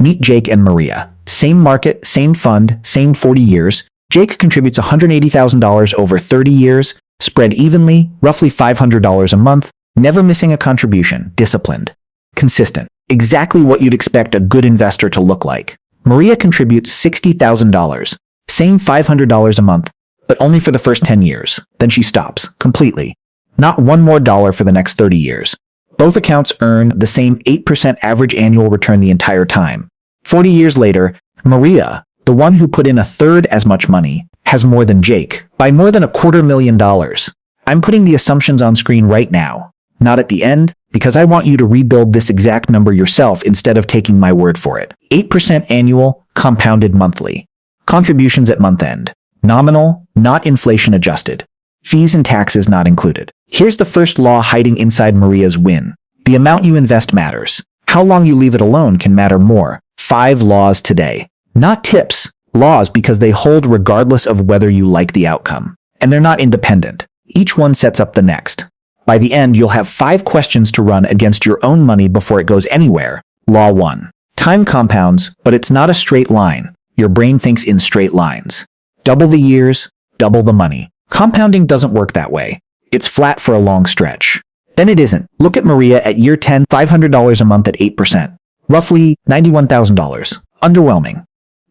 Meet Jake and Maria. Same market, same fund, same 40 years. Jake contributes $180,000 over 30 years, spread evenly, roughly $500 a month, never missing a contribution, disciplined, consistent. Exactly what you'd expect a good investor to look like. Maria contributes $60,000, same $500 a month, but only for the first 10 years. Then she stops, completely. Not one more dollar for the next 30 years. Both accounts earn the same 8% average annual return the entire time. 40 years later, Maria, the one who put in a third as much money, has more than Jake, by more than $250,000. I'm putting the assumptions on screen right now, not at the end, because I want you to rebuild this exact number yourself instead of taking my word for it. 8% annual, compounded monthly. Contributions at month end. Nominal, not inflation adjusted. Fees and taxes not included. Here's the first law hiding inside Maria's win. The amount you invest matters. How long you leave it alone can matter more. 5 laws today. Not tips, laws because they hold regardless of whether you like the outcome. And they're not independent. Each one sets up the next. By the end, you'll have 5 questions to run against your own money before it goes anywhere. Law 1. Time compounds, but it's not a straight line. Your brain thinks in straight lines. Double the years, double the money. Compounding doesn't work that way. It's flat for a long stretch. Then it isn't. Look at Maria at year 10, $500 a month at 8%. Roughly $91,000. Underwhelming.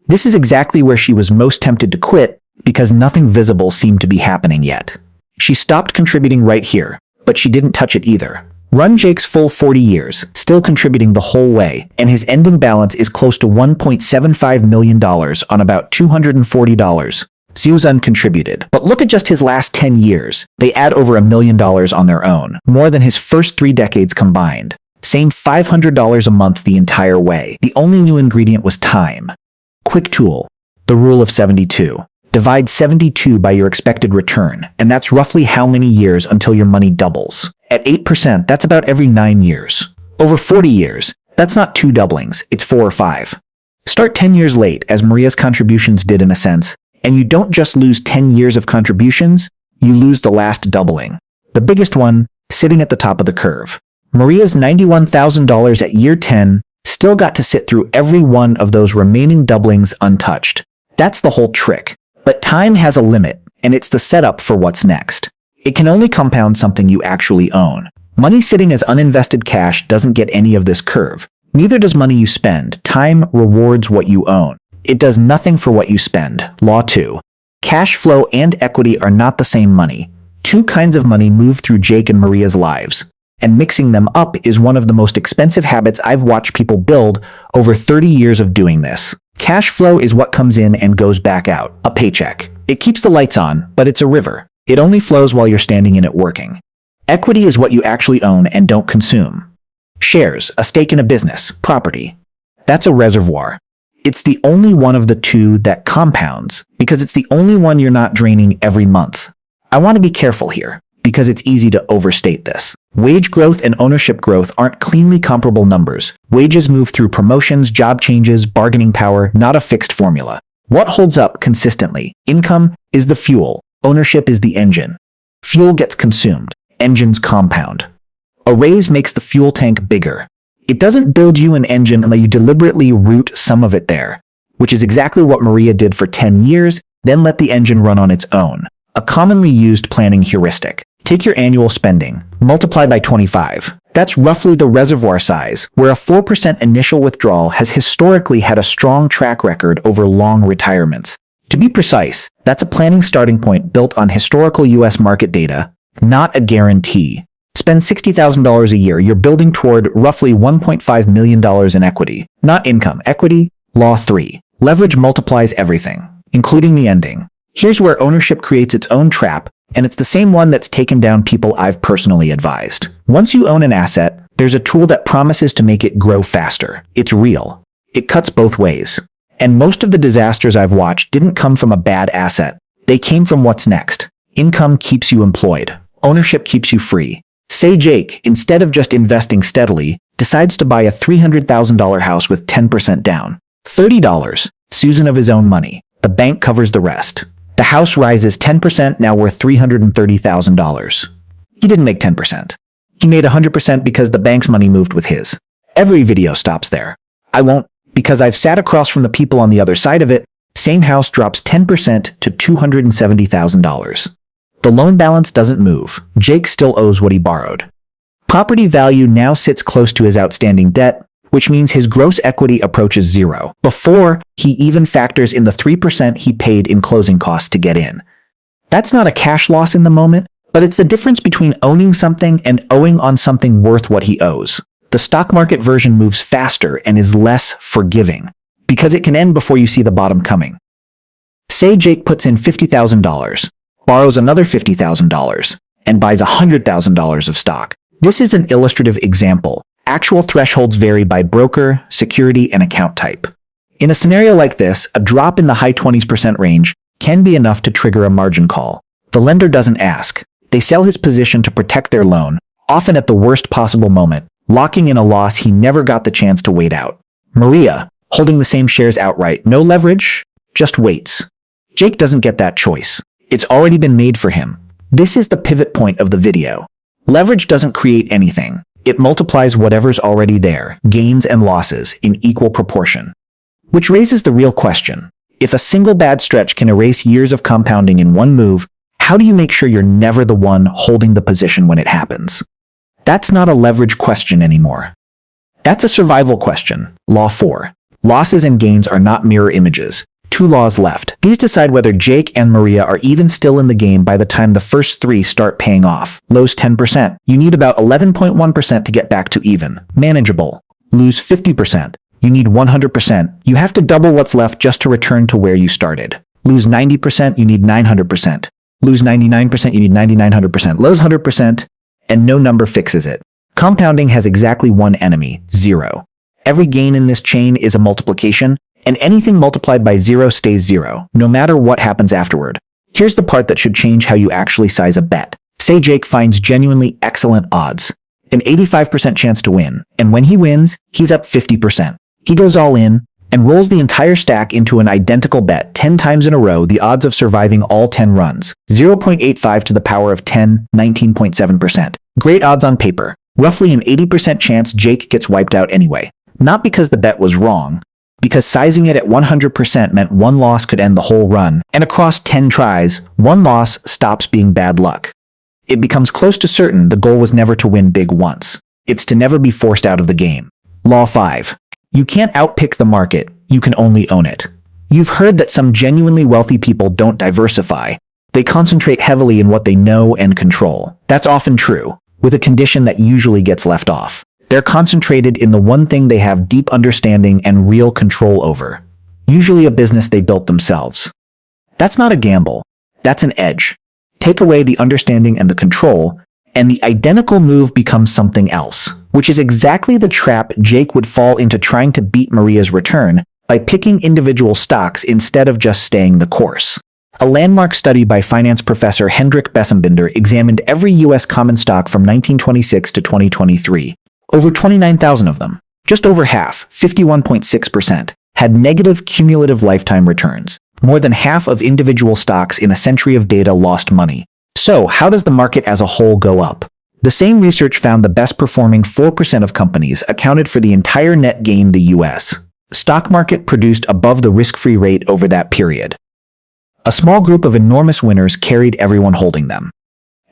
This is exactly where she was most tempted to quit because nothing visible seemed to be happening yet. She stopped contributing right here, but she didn't touch it either. Run Jake's full 40 years, still contributing the whole way, and his ending balance is close to $1.75 million on about $240. He was uncontributed. But look at just his last 10 years. They add over $1 million on their own, more than his first 3 decades combined. Same $500 a month the entire way. The only new ingredient was time. Quick tool. The rule of 72. Divide 72 by your expected return, and that's roughly how many years until your money doubles. At 8%, that's about every 9 years. Over 40 years, that's not 2 doublings, it's 4 or 5. Start 10 years late, as Maria's contributions did in a sense, and you don't just lose 10 years of contributions, you lose the last doubling. The biggest one, sitting at the top of the curve. Maria's $91,000 at year 10 still got to sit through every one of those remaining doublings untouched. That's the whole trick. But time has a limit, and it's the setup for what's next. It can only compound something you actually own. Money sitting as uninvested cash doesn't get any of this curve. Neither does money you spend. Time rewards what you own. It does nothing for what you spend. Law 2. Cash flow and equity are not the same money. 2 kinds of money move through Jake and Maria's lives, and mixing them up is one of the most expensive habits I've watched people build over 30 years of doing this. Cash flow is what comes in and goes back out, a paycheck. It keeps the lights on, but it's a river. It only flows while you're standing in it working. Equity is what you actually own and don't consume. Shares, a stake in a business, property. That's a reservoir. It's the only one of the 2 that compounds, because it's the only one you're not draining every month. I want to be careful here, because it's easy to overstate this. Wage growth and ownership growth aren't cleanly comparable numbers. Wages move through promotions, job changes, bargaining power, not a fixed formula. What holds up consistently? Income is the fuel. Ownership is the engine. Fuel gets consumed. Engines compound. A raise makes the fuel tank bigger. It doesn't build you an engine unless you deliberately root some of it there, which is exactly what Maria did for 10 years, then let the engine run on its own. A commonly used planning heuristic. Take your annual spending, multiply by 25. That's roughly the reservoir size, where a 4% initial withdrawal has historically had a strong track record over long retirements. To be precise, that's a planning starting point built on historical US market data, not a guarantee. Spend $60,000 a year, you're building toward roughly $1.5 million in equity. Not income, equity. Law 3. Leverage multiplies everything, including the ending. Here's where ownership creates its own trap, and it's the same one that's taken down people I've personally advised. Once you own an asset, there's a tool that promises to make it grow faster. It's real. It cuts both ways. And most of the disasters I've watched didn't come from a bad asset. They came from what's next. Income keeps you employed. Ownership keeps you free. Say Jake, instead of just investing steadily, decides to buy a $300,000 house with 10% down. $30. Susan of his own money. The bank covers the rest. The house rises 10%, now worth $330,000. He didn't make 10%. He made 100% because the bank's money moved with his. Every video stops there. I won't Because I've sat across from the people on the other side of it, same house drops 10% to $270,000. The loan balance doesn't move. Jake still owes what he borrowed. Property value now sits close to his outstanding debt, which means his gross equity approaches zero, before he even factors in the 3% he paid in closing costs to get in. That's not a cash loss in the moment, but it's the difference between owning something and owing on something worth what he owes. The stock market version moves faster and is less forgiving, because it can end before you see the bottom coming. Say Jake puts in $50,000, borrows another $50,000, and buys $100,000 of stock. This is an illustrative example. Actual thresholds vary by broker, security, and account type. In a scenario like this, a drop in the high 20% range can be enough to trigger a margin call. The lender doesn't ask. They sell his position to protect their loan, often at the worst possible moment, locking in a loss he never got the chance to wait out. Maria, holding the same shares outright, no leverage, just waits. Jake doesn't get that choice. It's already been made for him. This is the pivot point of the video. Leverage doesn't create anything. It multiplies whatever's already there, gains and losses, in equal proportion. Which raises the real question. If a single bad stretch can erase years of compounding in one move, how do you make sure you're never the one holding the position when it happens? That's not a leverage question anymore. That's a survival question. Law 4. Losses and gains are not mirror images. 2 laws left. These decide whether Jake and Maria are even still in the game by the time the first 3 start paying off. Lose 10%. You need about 11.1% to get back to even. Manageable. Lose 50%. You need 100%. You have to double what's left just to return to where you started. Lose 90%. You need 900%. Lose 99%. You need 9900%. Lose 100%. And no number fixes it. Compounding has exactly one enemy, 0. Every gain in this chain is a multiplication, and anything multiplied by 0 stays 0, no matter what happens afterward. Here's the part that should change how you actually size a bet. Say Jake finds genuinely excellent odds, an 85% chance to win, and when he wins, he's up 50%. He goes all in and rolls the entire stack into an identical bet 10 times in a row, the odds of surviving all 10 runs, 0.85 to the power of 10, 19.7%. Great odds on paper. Roughly an 80% chance Jake gets wiped out anyway. Not because the bet was wrong, because sizing it at 100% meant one loss could end the whole run, and across 10 tries, one loss stops being bad luck. It becomes close to certain the goal was never to win big once. It's to never be forced out of the game. Law 5. You can't outpick the market, you can only own it. You've heard that some genuinely wealthy people don't diversify. They concentrate heavily in what they know and control. That's often true, with a condition that usually gets left off. They're concentrated in the one thing they have deep understanding and real control over, usually a business they built themselves. That's not a gamble. That's an edge. Take away the understanding and the control, and the identical move becomes something else, which is exactly the trap Jake would fall into trying to beat Maria's return by picking individual stocks instead of just staying the course. A landmark study by finance professor Hendrik Bessembinder examined every U.S. common stock from 1926 to 2023. Over 29,000 of them, just over half, 51.6%, had negative cumulative lifetime returns. More than half of individual stocks in a century of data lost money. So, how does the market as a whole go up? The same research found the best performing 4% of companies accounted for the entire net gain the U.S. stock market produced above the risk-free rate over that period. A small group of enormous winners carried everyone holding them.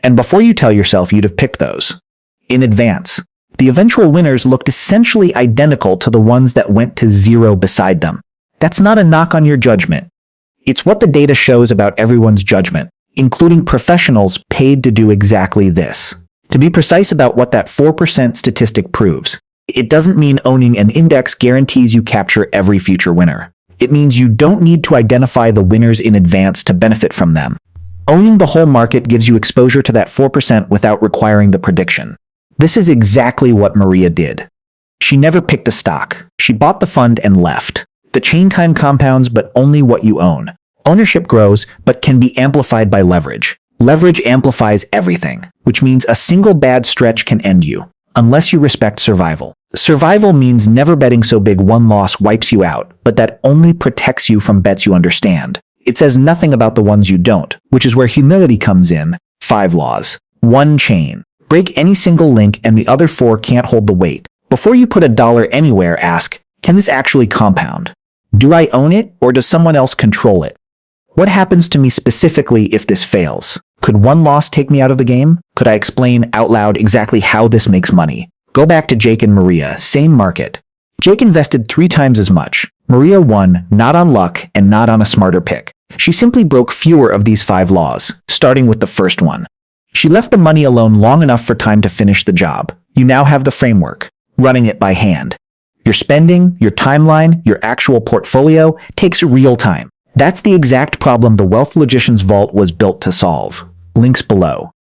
And before you tell yourself you'd have picked those in advance, the eventual winners looked essentially identical to the ones that went to zero beside them. That's not a knock on your judgment. It's what the data shows about everyone's judgment, including professionals paid to do exactly this. To be precise about what that 4% statistic proves, it doesn't mean owning an index guarantees you capture every future winner. It means you don't need to identify the winners in advance to benefit from them. Owning the whole market gives you exposure to that 4% without requiring the prediction. This is exactly what Maria did. She never picked a stock. She bought the fund and left. The chain time compounds, but only what you own. Ownership grows, but can be amplified by leverage. Leverage amplifies everything, which means a single bad stretch can end you, unless you respect survival. Survival means never betting so big one loss wipes you out, but that only protects you from bets you understand. It says nothing about the ones you don't, which is where humility comes in. 5 laws. 1 chain. Break any single link and the other 4 can't hold the weight. Before you put $1 anywhere, ask, Can this actually compound? Do I own it, or does someone else control it? What happens to me specifically if this fails? Could one loss take me out of the game? Could I explain out loud exactly how this makes money? Go back to Jake and Maria, same market. Jake invested 3 times as much. Maria won, not on luck and not on a smarter pick. She simply broke fewer of these 5 laws, starting with the first one. She left the money alone long enough for time to finish the job. You now have the framework, running it by hand. Your spending, your timeline, your actual portfolio takes real time. That's the exact problem the Wealth Logician's Vault was built to solve. Links below.